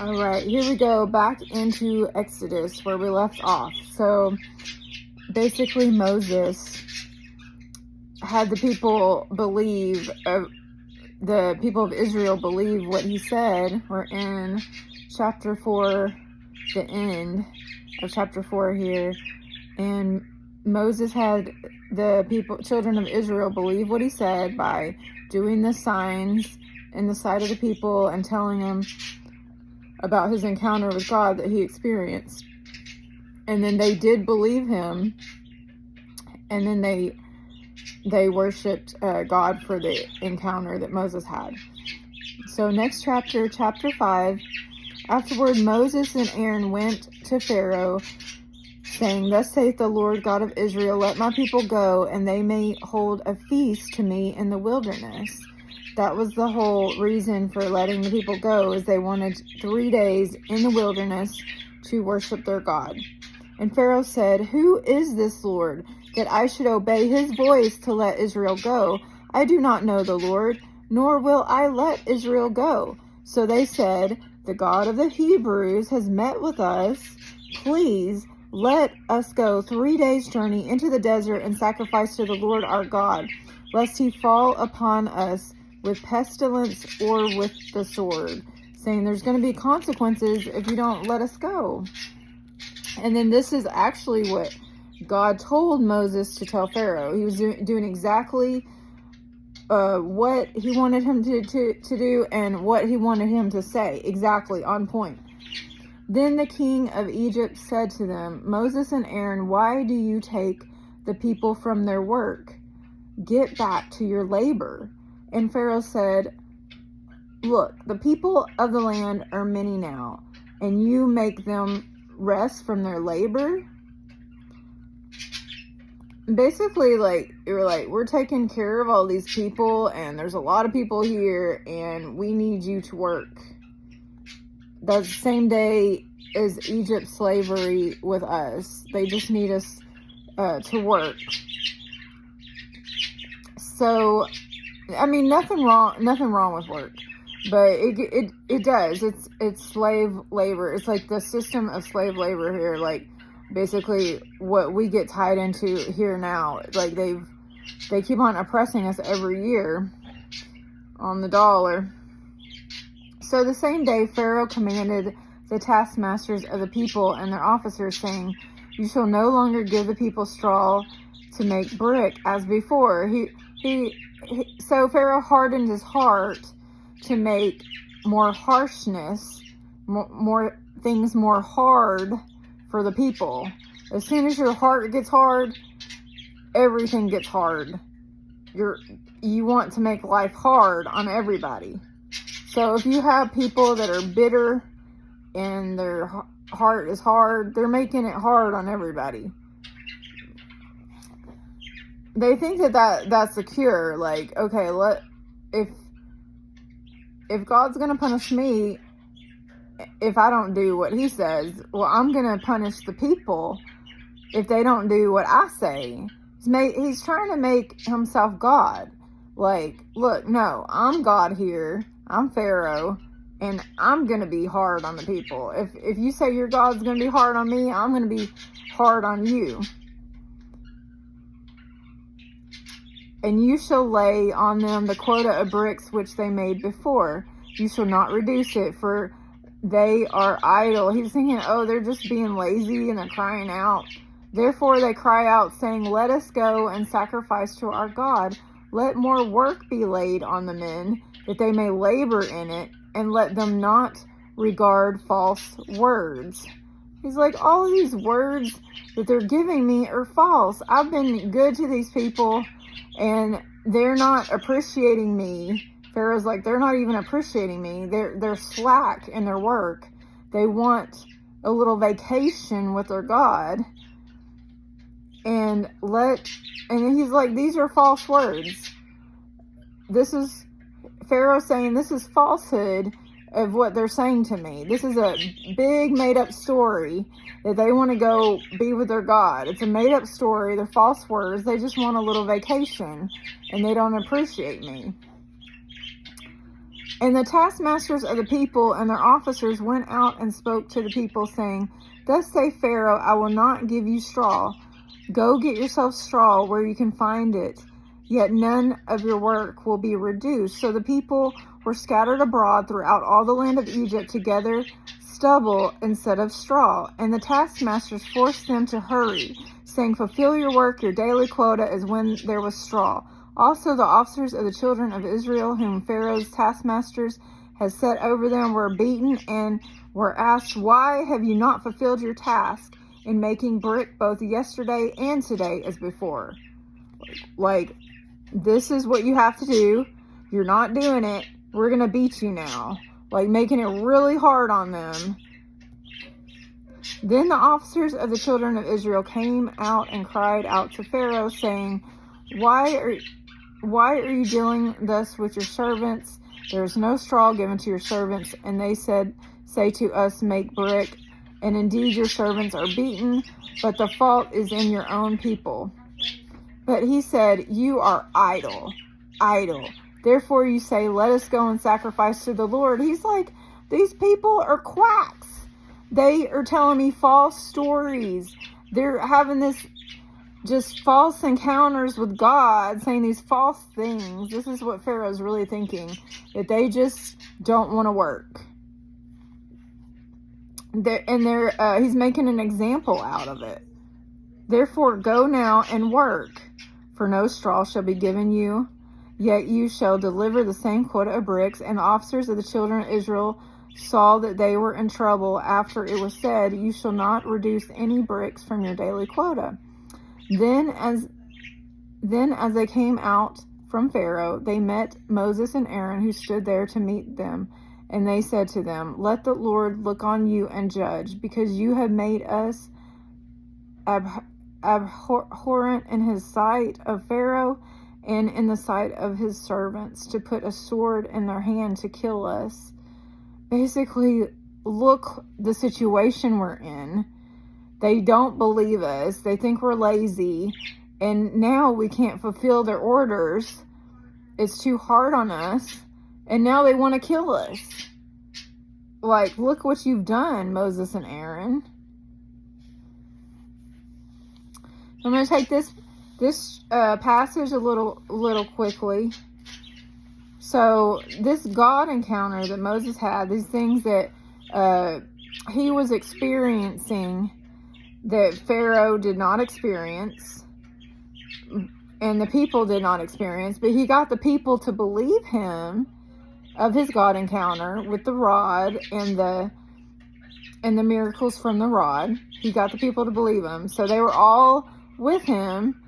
All right, here we go back into Exodus where we left off. So basically Moses had the people of Israel believe what he said. We're in chapter 4, the end of chapter 4 here. And Moses had the children of Israel, believe what he said by doing the signs in the sight of the people and telling them about his encounter with God that he experienced. And then they did believe him, and then they worshipped God for the encounter that Moses had. So next chapter, chapter 5, afterward Moses and Aaron went to Pharaoh, saying, Thus saith the Lord God of Israel, Let my people go, and they may hold a feast to me in the wilderness. That was the whole reason for letting the people go, is they wanted 3 days in the wilderness to worship their God. And Pharaoh said, Who is this Lord, that I should obey his voice to let Israel go? I do not know the Lord, nor will I let Israel go. So they said, The God of the Hebrews has met with us. Please let us go 3 days' journey into the desert and sacrifice to the Lord our God, lest he fall upon us with pestilence or with the sword, saying there's going to be consequences if you don't let us go. And then this is actually what God told Moses to tell Pharaoh. He was doing exactly what he wanted him to do and what he wanted him to say, exactly on point. Then the king of Egypt said to them, Moses and Aaron, why do you take the people from their work? Get back to your labor. And Pharaoh said, Look, the people of the land are many now, and you make them rest from their labor? Basically, we're taking care of all these people, and there's a lot of people here, and we need you to work. That's the same day as Egypt's slavery with us. They just need us to work. So, I mean, nothing wrong with work, but it does. It's slave labor. It's like the system of slave labor here. Like basically what we get tied into here now. Like they keep on oppressing us every year on the dollar. So the same day Pharaoh commanded the taskmasters of the people and their officers, saying, You shall no longer give the people straw to make brick as before. So Pharaoh hardened his heart to make more harshness, more things more hard for the people. As soon as your heart gets hard, everything gets hard. You want to make life hard on everybody. So if you have people that are bitter and their heart is hard, they're making it hard on everybody. They think that's the cure. Like, okay, if God's going to punish me if I don't do what he says, well, I'm going to punish the people if they don't do what I say. He's trying to make himself God. Like, look, no, I'm God here. I'm Pharaoh, and I'm going to be hard on the people. If you say your God's going to be hard on me, I'm going to be hard on you. And you shall lay on them the quota of bricks which they made before. You shall not reduce it, for they are idle. He's thinking, they're just being lazy and they're crying out. Therefore they cry out, saying, Let us go and sacrifice to our God. Let more work be laid on the men, that they may labor in it, and let them not regard false words. He's like, all of these words that they're giving me are false. I've been good to these people, and they're not appreciating me. Pharaoh's like, they're not even appreciating me. They're slack in their work. They want a little vacation with their God. And he's like, these are false words. This is Pharaoh saying, this is falsehood of what they're saying to me. This is a big made up story that they want to go be with their God. It's a made up story. They're false words. They just want a little vacation and they don't appreciate me. And the taskmasters of the people and their officers went out and spoke to the people, saying, Thus say Pharaoh, I will not give you straw. Go get yourself straw where you can find it, yet none of your work will be reduced. So the people were scattered abroad throughout all the land of Egypt to gather stubble instead of straw. And the taskmasters forced them to hurry, saying, Fulfill your work, your daily quota, as when there was straw. Also the officers of the children of Israel, whom Pharaoh's taskmasters had set over them, were beaten and were asked, Why have you not fulfilled your task in making brick both yesterday and today as before? Like, this is what you have to do. You're not doing it. We're going to beat you now. Like, making it really hard on them. Then the officers of the children of Israel came out and cried out to Pharaoh, saying, Why are you dealing thus with your servants? There is no straw given to your servants. And they say to us, Make brick. And indeed your servants are beaten, but the fault is in your own people. But he said, You are idle. Therefore you say, Let us go and sacrifice to the Lord. He's like, these people are quacks. They are telling me false stories. They're having this just false encounters with God, saying these false things. This is what Pharaoh's really thinking, that they just don't want to work. He's making an example out of it. Therefore go now and work, for no straw shall be given you, yet you shall deliver the same quota of bricks. And the officers of the children of Israel saw that they were in trouble after it was said, You shall not reduce any bricks from your daily quota. Then as they came out from Pharaoh, they met Moses and Aaron, who stood there to meet them. And they said to them, Let the Lord look on you and judge, because you have made us abhorrent in his sight of Pharaoh and in the sight of his servants, to put a sword in their hand to kill us. Basically, look the situation we're in. They don't believe us. They think we're lazy. And now we can't fulfill their orders. It's too hard on us. And now they want to kill us. Like, look what you've done, Moses and Aaron. I'm going to take this passage a little quickly. So, this God encounter that Moses had, these things that he was experiencing that Pharaoh did not experience, and the people did not experience, but he got the people to believe him of his God encounter with the rod and the miracles from the rod. He got the people to believe him. So they were all with him.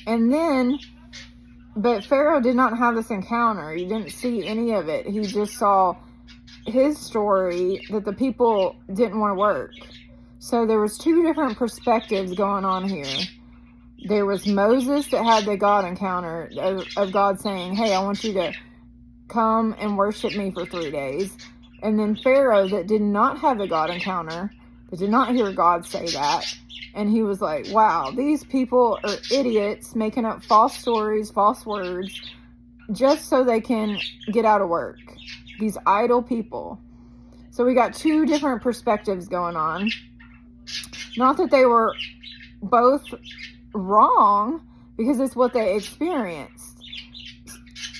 And then, but Pharaoh did not have this encounter. He didn't see any of it. He just saw his story that the people didn't want to work. So there was two different perspectives going on here. There was Moses that had the God encounter of God saying, Hey, I want you to come and worship me for 3 days. And then Pharaoh that did not have the God encounter, that did not hear God say that. And he was like, wow, these people are idiots making up false stories, false words, just so they can get out of work. These idle people. So we got two different perspectives going on. Not that they were both wrong, because it's what they experienced.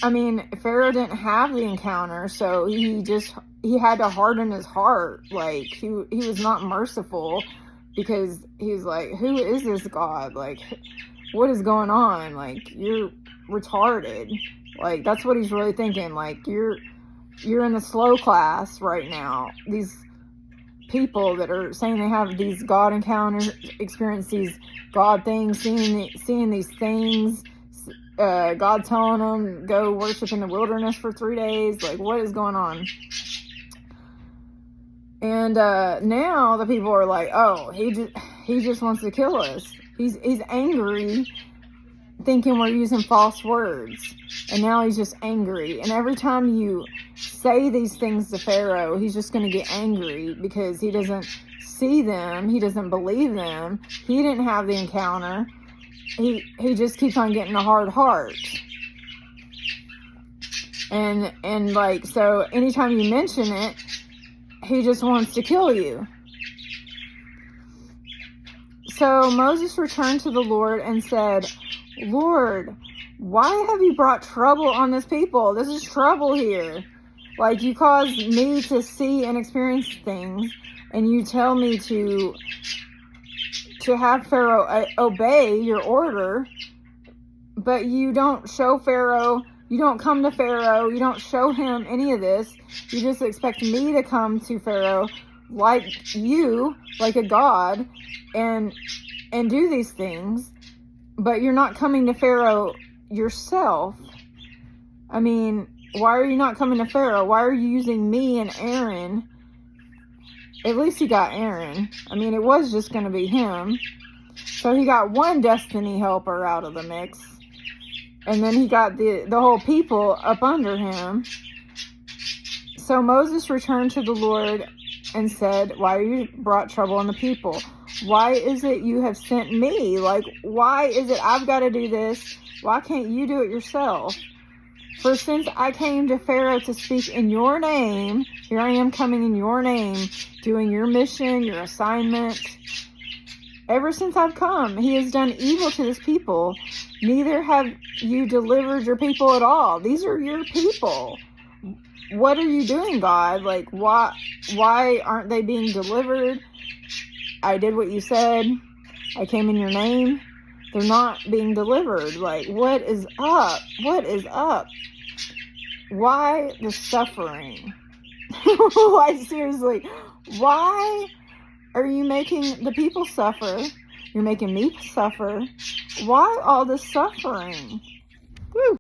I mean, Pharaoh didn't have the encounter, so he had to harden his heart. Like, he was not merciful, because he's like, who is this God? Like, what is going on? Like, you're retarded. Like, that's what he's really thinking. Like, you're in the slow class right now. These people that are saying they have these God encounters, experience these God things, seeing these things, God telling them go worship in the wilderness for 3 days. Like, what is going on? And now the people are like, oh, he just wants to kill us. He's angry, thinking we're using false words. And now he's just angry. And every time you say these things to Pharaoh, he's just going to get angry, because he doesn't see them. He doesn't believe them. He didn't have the encounter. He just keeps on getting a hard heart. And like, so anytime you mention it, he just wants to kill you. So Moses returned to the Lord and said, Lord, why have you brought trouble on this people? This is trouble here. Like, you caused me to see and experience things, and you tell me to have Pharaoh obey your order, but you don't show Pharaoh, you don't come to Pharaoh, you don't show him any of this. You just expect me to come to Pharaoh like you, like a god, and do these things, but you're not coming to Pharaoh yourself. I mean, why are you not coming to Pharaoh? Why are you using me and Aaron? At least he got Aaron. I mean, it was just going to be him. So he got one destiny helper out of the mix. And then he got the whole people up under him. So Moses returned to the Lord and said, why are you brought trouble on the people? Why is it you have sent me? Like, why is it I've got to do this? Why can't you do it yourself? For since I came to Pharaoh to speak in your name, here I am coming in your name, doing your mission, your assignment. Ever since I've come, he has done evil to this people. Neither have you delivered your people at all. These are your people. What are you doing, God? Like, why aren't they being delivered? I did what you said. I came in your name. They're not being delivered. Like, what is up? What is up? Why the suffering? Like, seriously, why are you making the people suffer? You're making me suffer. Why all this suffering? Woo.